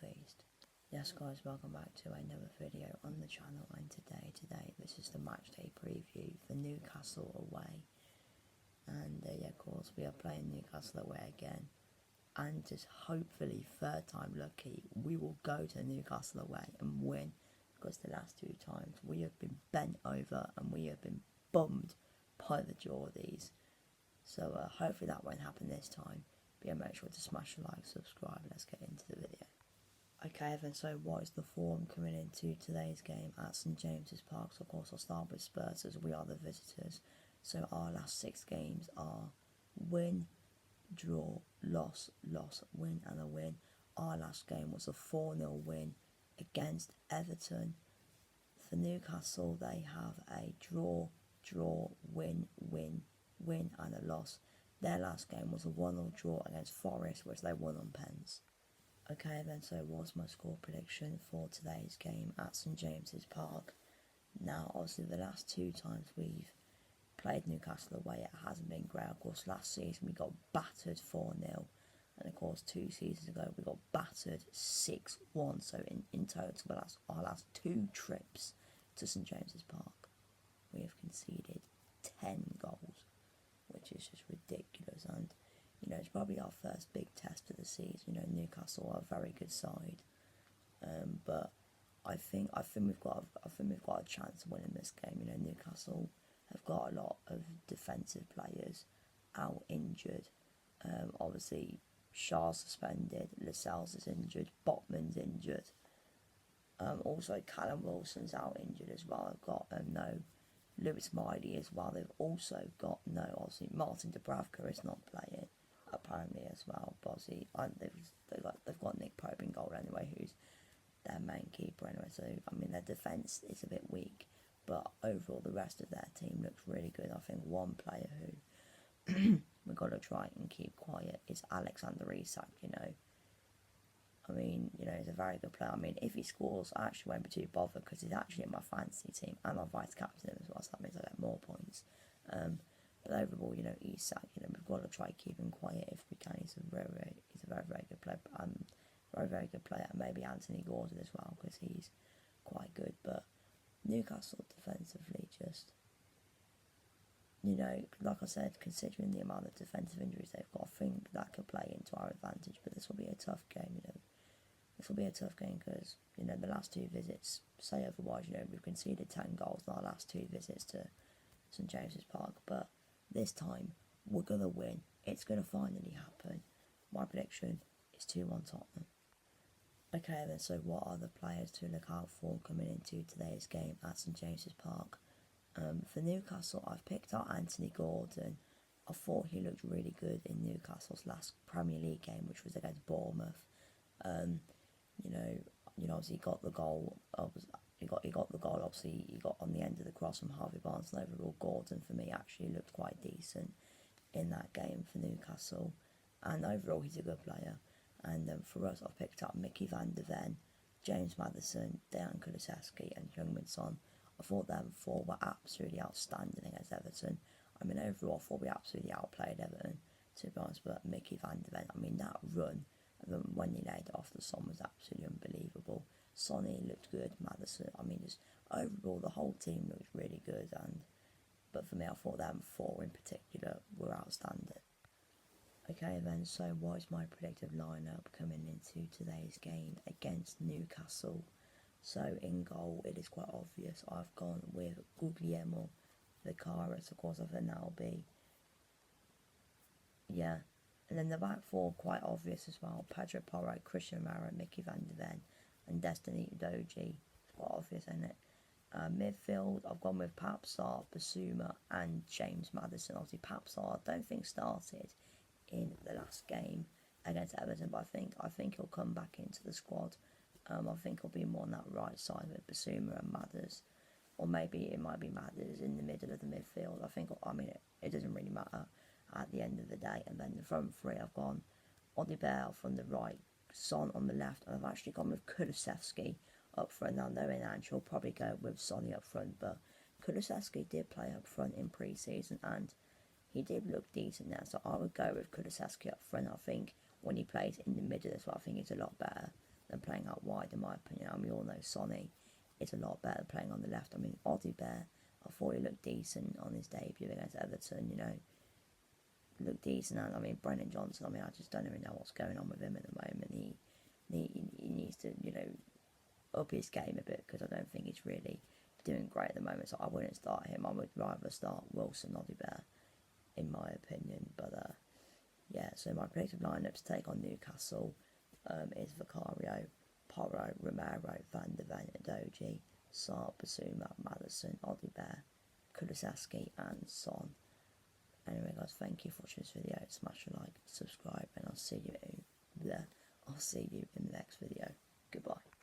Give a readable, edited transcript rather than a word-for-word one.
feast. Yes guys, welcome back to another video on the channel, and today this is the matchday preview for Newcastle away. And yeah, of course we are playing Newcastle away again, and just hopefully third time lucky we will go to Newcastle away and win, because the last two times we have been bent over and we have been bummed by the Geordies. So hopefully that won't happen this time. But yeah, make sure to smash the like, subscribe, and let's get into the video. Okay then, so what is the form coming into today's game at St James's Park? So of course I'll start with Spurs, as we are the visitors. So our last 6 games are win, draw, loss, loss, win and a win. Our last game was a 4-0 win against Everton. For Newcastle, they have a draw, draw, win, win, win and a loss. Their last game was a 1-0 draw against Forest, which they won on pens. Okay then, so what's my score prediction for today's game at St James's Park? Now obviously the last 2 times we've played Newcastle away, it hasn't been great. Of course last season we got battered 4-0, and of course 2 seasons ago we got battered 6-1. So in total, our last 2 trips to St James's Park, we have conceded 10 goals, which is just ridiculous. And you know, it's probably our first big test of the season. You know, Newcastle are a very good side, but I think we've got a chance of winning this game. You know, Newcastle have got a lot of defensive players out injured. Obviously, Shaw's suspended, Lascelles is injured, Botman's injured. Also, Callum Wilson's out injured as well. I've got no Lewis Miley as well. They've also got no, obviously, Martin Dubravka is not playing apparently as well. But obviously, they've got Nick Pope in goal anyway, who's their main keeper anyway. So I mean, their defence is a bit weak, but overall the rest of their team looks really good. I think one player who we've got to try and keep quiet is Alexander Isak. You know, I mean, you know, he's a very good player. I mean, if he scores, I actually won't be too bothered, because he's actually in my fantasy team and I'm vice captain as well, so that means I get more points. But overall, you know, Isak, you know, we've got to try keep him quiet if we can. He's a very, very good player. Very good player. And maybe Anthony Gordon as well, because he's quite good. But Newcastle defensively, just, you know, like I said, considering the amount of defensive injuries they've got, I think that could play into our advantage. But this will be a tough game, you know. This will be a tough game because, you know, the last 2 visits say otherwise. You know, we've conceded 10 goals in our last 2 visits to St James's Park. But this time, we're going to win. It's going to finally happen. My prediction is 2-1 Tottenham. Okay then, so what are the players to look out for coming into today's game at St James's Park? For Newcastle, I've picked out Anthony Gordon. I thought he looked really good in Newcastle's last Premier League game, which was against Bournemouth. You know, obviously he got the goal. He got the goal. Obviously, he got on the end of the cross from Harvey Barnes. And overall, Gordon for me actually looked quite decent in that game for Newcastle. And overall, he's a good player. And for us, I've picked up Mickey van der Ven, James Maddison, Dejan Kulusevski, and Heung-min Son. I thought them 4 were absolutely outstanding against Everton. I mean, overall, I thought we absolutely outplayed Everton, to be honest. But Mickey van der Ven, I mean, that run when he laid off the Son was absolutely unbelievable. Sonny looked good, Maddison, I mean, just overall the whole team looked really good. But for me, I thought them 4 in particular were outstanding. Okay then, so what is my predictive lineup coming into today's game against Newcastle? So in goal, it is quite obvious. I've gone with Guglielmo Vicaris, of course. I think that'll be, yeah. And then the back 4, quite obvious as well. Pedro Porro, Christian Romero, Mickey van der Ven, and Destiny Udogie. It's quite obvious, isn't it? Midfield, I've gone with Papsar, Basuma, and James Maddison. Obviously, Papsar, I don't think started in the last game against Everton, but I think he'll come back into the squad. I think he'll be more on that right side with Basuma and Madders, or maybe it might be Madders in the middle of the midfield. I mean, it doesn't really matter at the end of the day. And then the front 3, I've gone Odibel from the right, Son on the left, and I've actually gone with Kulusevski up front. Now, knowing Ange will probably go with Sonny up front, but Kulusevski did play up front in pre-season, and he did look decent there. So I would go with Kulusevski up front. I think when he plays in the middle as well, I think he's a lot better than playing out wide, in my opinion. And we all know Sonny is a lot better playing on the left. I mean, Oddie Bear, I thought he looked decent on his debut against Everton, you know. Looked decent, and I mean, Brennan Johnson, I mean, I just don't even know what's going on with him at the moment. He needs to, you know, up his game a bit, because I don't think he's really doing great at the moment, so I wouldn't start him. I would rather start Wilson Oddie Bear, in my opinion. But yeah, so my predicted lineup to take on Newcastle is Vicario, Porro, Romero, Van der Ven, Adoji, Sarr, Basuma, Maddison, Oddie Bear, Kulusevski and Son. Anyway guys, thank you for watching this video. Smash a like, subscribe, and I'll see you in the next video.